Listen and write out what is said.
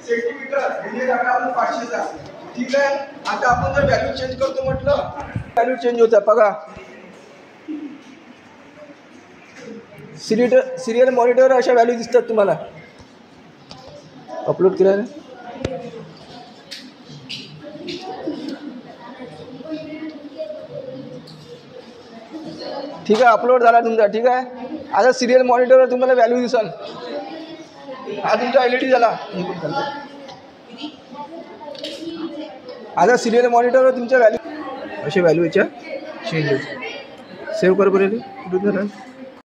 Centimetre ठीक आहे. आता आपण जर व्हॅल्यू चेंज करतो म्हटलं व्हॅल्यू चेंज होत्या बघा. सिरियल मॉनिटर अशा व्हॅल्यू दिसतात तुम्हाला अपलोड केल्याने. ठीक आहे अपलोड झाला तुमचा. ठीक आहे आता सिरियल मॉनिटरवर तुम्हाला व्हॅल्यू दिसल. हा तुमचा LED झाला. आता सिरियल मॉनिटरवर तुमच्या व्हॅल्यू असे व्हॅल्यू याच्या चेंज होते. सेव्ह कर बरं कुठून झालं.